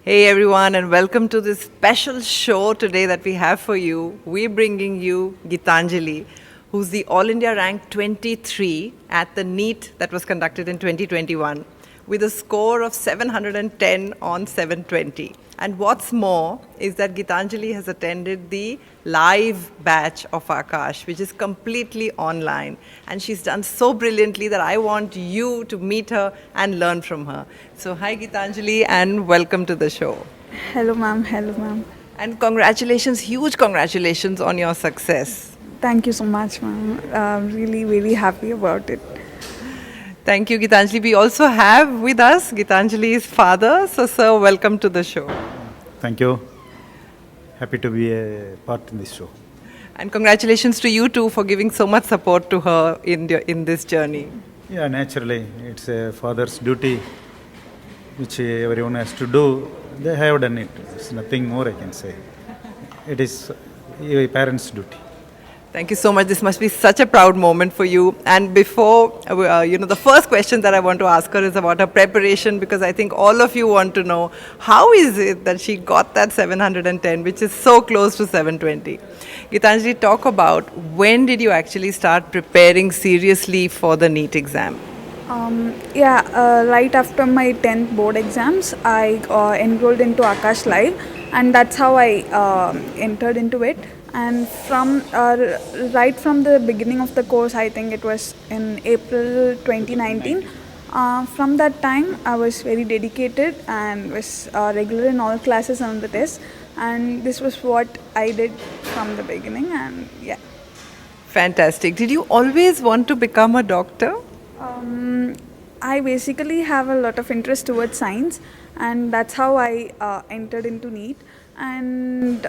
Hey everyone, and welcome to this special show today that we have for you. We're bringing you Gitanjali, who's the All India rank 23 at the NEET that was conducted in 2021 with a score of 710 on 720. And what's more is that Gitanjali has attended the live batch of Akash, which is completely online. And she's done so brilliantly that I want you to meet her and learn from her. So, hi Gitanjali, and welcome to the show. Hello, ma'am. Hello, ma'am. And congratulations, huge congratulations on your success. Thank you so much, ma'am. Really, really happy about it. Thank you, Gitanjali. We also have with us Gitanjali's father. So, sir, welcome to the show. Thank you. Happy to be a part in this show. And congratulations to you too for giving so much support to her in this journey. Yeah, naturally, it's a father's duty which everyone has to do. They have done it. There's nothing more I can say. It is a parent's duty. Thank you so much. This must be such a proud moment for you. And before, the first question that I want to ask her is about her preparation, because I think all of you want to know how is it that she got that 710, which is so close to 720. Gitanjali, talk about when did you actually start preparing seriously for the NEET exam? Right after my 10th board exams, I enrolled into Akash Live, and that's how I entered into it. And right from the beginning of the course, I think it was in April 2019. From that time, I was very dedicated and was regular in all classes and the tests. And this was what I did from the beginning. And yeah. Fantastic. Did you always want to become a doctor? I basically have a lot of interest towards science, and that's how I entered into NEET. And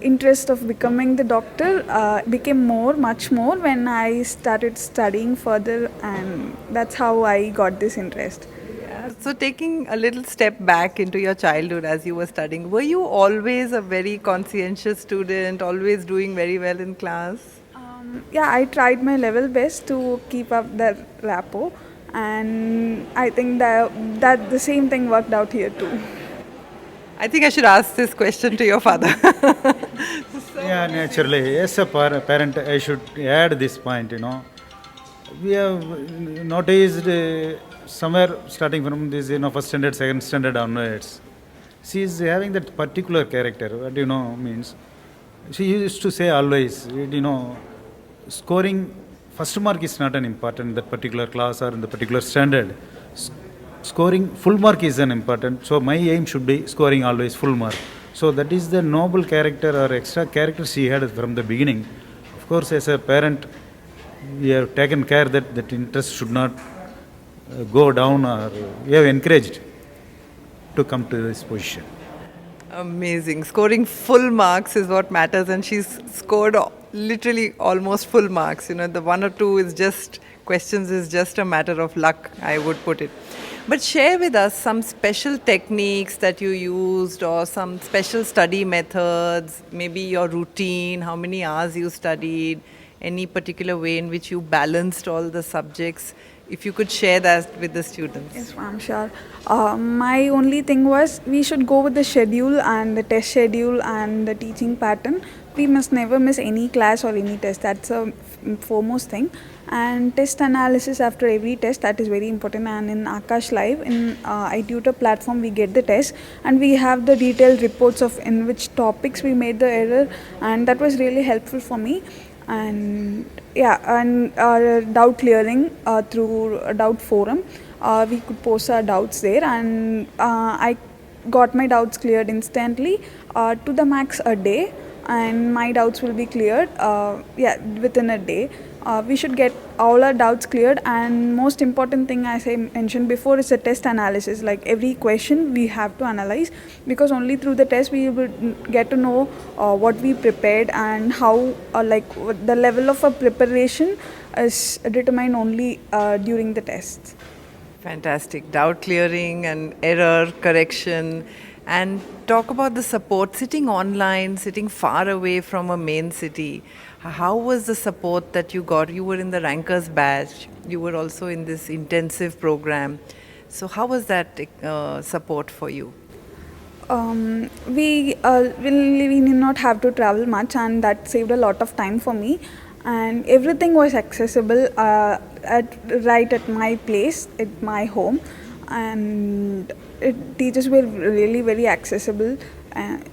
interest of becoming the doctor became much more when I started studying further, and that's how I got this interest. So, taking a little step back into your childhood as you were studying, were you always a very conscientious student, always doing very well in class? I tried my level best to keep up the rapport, and I think that the same thing worked out here too. I think I should ask this question to your father. Yeah, naturally. As a parent, I should add this point, We have noticed somewhere starting from this, first standard, second standard onwards. She is having that particular character. What means? She used to say always, scoring first mark is not an important in that particular class or in the particular standard. Scoring full mark is an important. So my aim should be scoring always full mark. So that is the noble character or extra character she had from the beginning. Of course, as a parent, we have taken care that interest should not go down, or we have encouraged to come to this position. Amazing. Scoring full marks is what matters, and she's scored literally almost full marks. The one or two is just questions is just a matter of luck, I would put it. But share with us some special techniques that you used, or some special study methods, maybe your routine, how many hours you studied, any particular way in which you balanced all the subjects. If you could share that with the students. Yes, ma'am, sure. My only thing was we should go with the schedule and the test schedule and the teaching pattern. We must never miss any class or any test. That's a foremost thing. And test analysis after every test, that is very important. And in Akash Live, in iTutor platform, we get the test and we have the detailed reports of in which topics we made the error, and that was really helpful for me. And doubt clearing through a doubt forum. We could post our doubts there, and I got my doubts cleared instantly, to the max a day, and my doubts will be cleared within a day. We should get all our doubts cleared, and most important thing, as I mentioned before, is the test analysis. Like every question we have to analyze, because only through the test we will get to know what we prepared, and how the level of a preparation is determined only during the test. Fantastic. Doubt clearing and error correction. And talk about the support, sitting online, sitting far away from a main city. How was the support that you got? You were in the rankers batch. You were also in this intensive program. So, how was that support for you? We did not have to travel much, and that saved a lot of time for me. And everything was accessible right at my place, at my home, and teachers were really very accessible.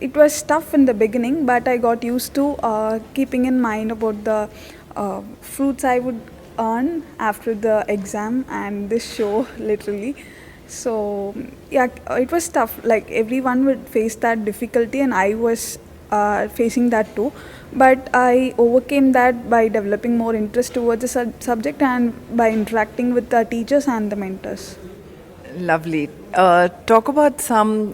It was tough in the beginning, but I got used to keeping in mind about the fruits I would earn after the exam and this show, literally. So yeah, it was tough. Like everyone would face that difficulty, and I was facing that too. But I overcame that by developing more interest towards the subject and by interacting with the teachers and the mentors. Lovely. Talk about some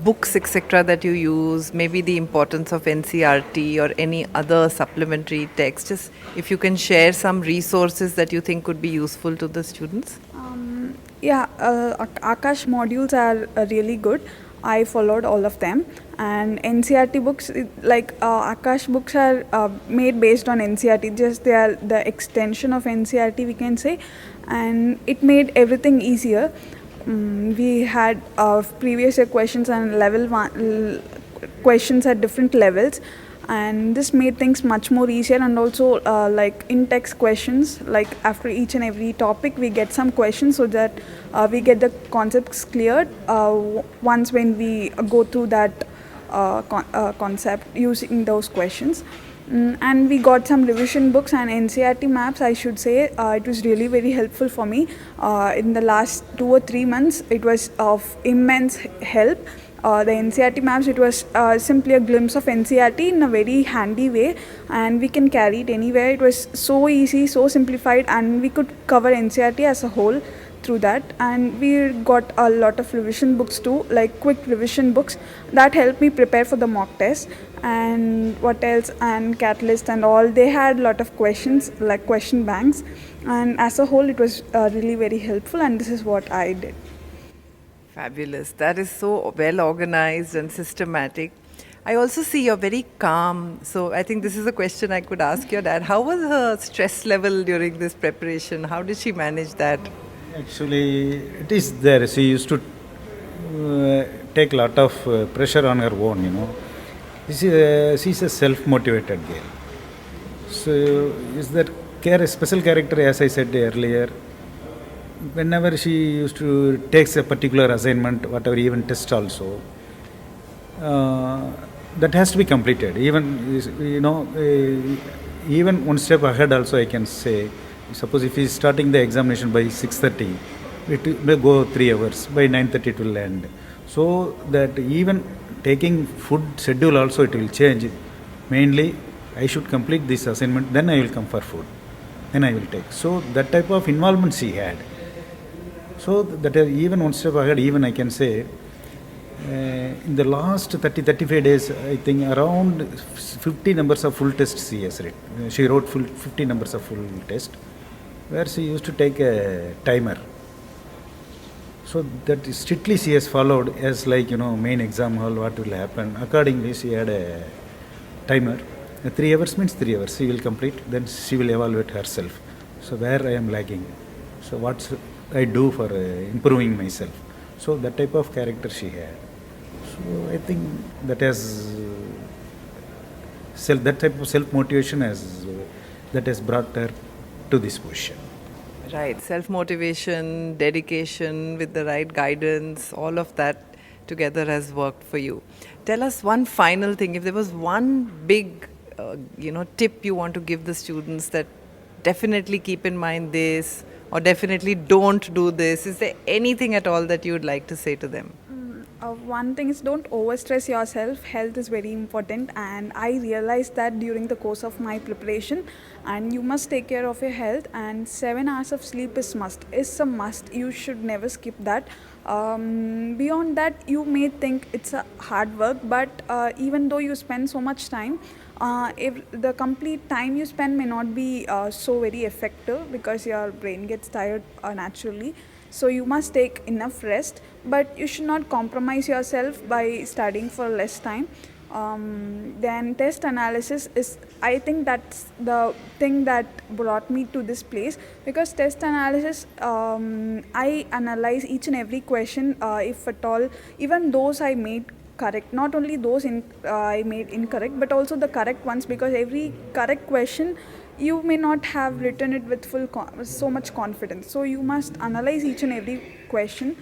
books, etc., that you use, maybe the importance of NCRT or any other supplementary text. Just if you can share some resources that you think could be useful to the students. Akash modules are really good. I followed all of them, and NCRT books Akash books are made based on NCRT. Just they are the extension of NCRT, we can say, and it made everything easier. We had previous year questions and level one questions at different levels, and this made things much more easier. And also like in text questions, like after each and every topic we get some questions, so that we get the concepts cleared once when we go through that concept using those questions. And we got some revision books and NCRT maps, I should say. It was really very helpful for me. In the last 2 or 3 months, it was of immense help. The NCRT maps, it was simply a glimpse of NCRT in a very handy way, and we can carry it anywhere. It was so easy, so simplified, and we could cover NCRT as a whole through that. And we got a lot of revision books too, like quick revision books that helped me prepare for the mock test. And what else, and Catalyst and all, they had a lot of questions, like question banks, and as a whole it was really very helpful, and this is what I did. Fabulous. That is so well organized and systematic. I also see you're very calm. So I think this is a question I could ask your dad. How was her stress level during this preparation? How did she manage that? Actually, it is there. She used to take a lot of pressure on her own, you know. She's a self-motivated girl. So, is that special character, as I said earlier, whenever she used to takes a particular assignment, whatever, even test also, that has to be completed. Even, you know, even one step ahead also I can say, suppose if he is starting the examination by 6:30, it may go 3 hours, by 9:30 it will end. So that even taking food schedule also it will change. Mainly, I should complete this assignment, then I will come for food, then I will take. So that type of involvement she had. So that even one step ahead, even I can say, in the last 35 days, I think around 50 numbers of full tests she has written. She wrote 50 numbers of full test, where she used to take a timer. So that strictly she has followed as like, you know, main exam hall, what will happen. Accordingly, she had a timer. 3 hours means 3 hours. She will complete, then she will evaluate herself. So where I am lagging. So what I do for improving myself. So that type of character she had. So I think that has that type of self motivation that has brought her to this position. Right. Self motivation, dedication with the right guidance, all of that together has worked for you. Tell us one final thing. If there was one big, tip you want to give the students, that definitely keep in mind this, or definitely don't do this. Is there anything at all that you would like to say to them? One thing is, don't overstress yourself. Health is very important, and I realized that during the course of my preparation. And you must take care of your health, and 7 hours of sleep is a must. You should never skip that. Beyond that, you may think it's a hard work, but even though you spend so much time, if the complete time you spend may not be so very effective, because your brain gets tired naturally. So you must take enough rest, but you should not compromise yourself by studying for less time. Then test analysis is, I think that's the thing that brought me to this place, because test analysis, I analyze each and every question, if at all, even those I made correct, not only those I made incorrect, but also the correct ones, because every correct question you may not have written it with so much confidence, so you must analyze each and every question.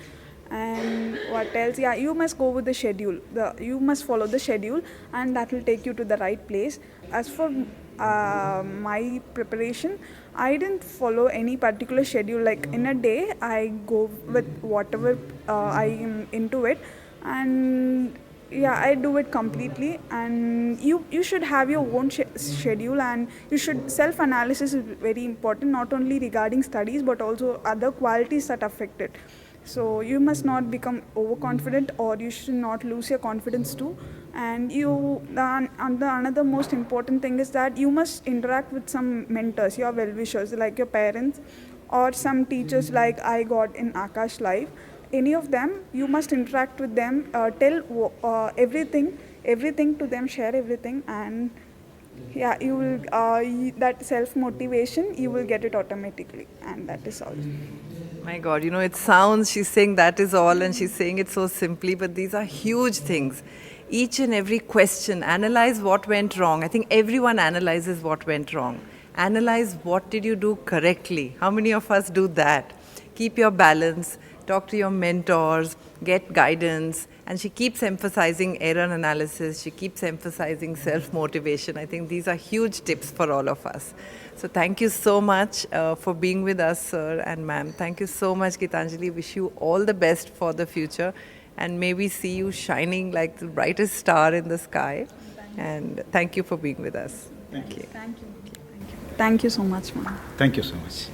And what else? Yeah, you must go with the schedule. You must follow the schedule, and that will take you to the right place. As for my preparation, I didn't follow any particular schedule. Like in a day, I go with whatever I am into it, and yeah, I do it completely. And you should have your own schedule, and you should self analysis is very important, not only regarding studies but also other qualities that affect it. So you must not become overconfident, or you should not lose your confidence too. And another most important thing is that you must interact with some mentors, your well-wishers, like your parents, or some teachers like I got in Akash Live. Any of them, you must interact with them, tell everything to them, share everything, and yeah, you will that self motivation, you will get it automatically, and that is all. My God, you know, it sounds, she's saying that is all, and she's saying it so simply, but these are huge things. Each and every question, analyze what went wrong. I think everyone analyzes what went wrong. Analyze what did you do correctly. How many of us do that? Keep your balance, talk to your mentors, get guidance. And she keeps emphasizing error analysis. She keeps emphasizing self-motivation. I think these are huge tips for all of us. So thank you so much for being with us, sir and ma'am. Thank you so much, Gitanjali. Wish you all the best for the future. And may we see you shining like the brightest star in the sky. And thank you for being with us. Thank you. Thank you. Thank you so much, ma'am. Thank you so much.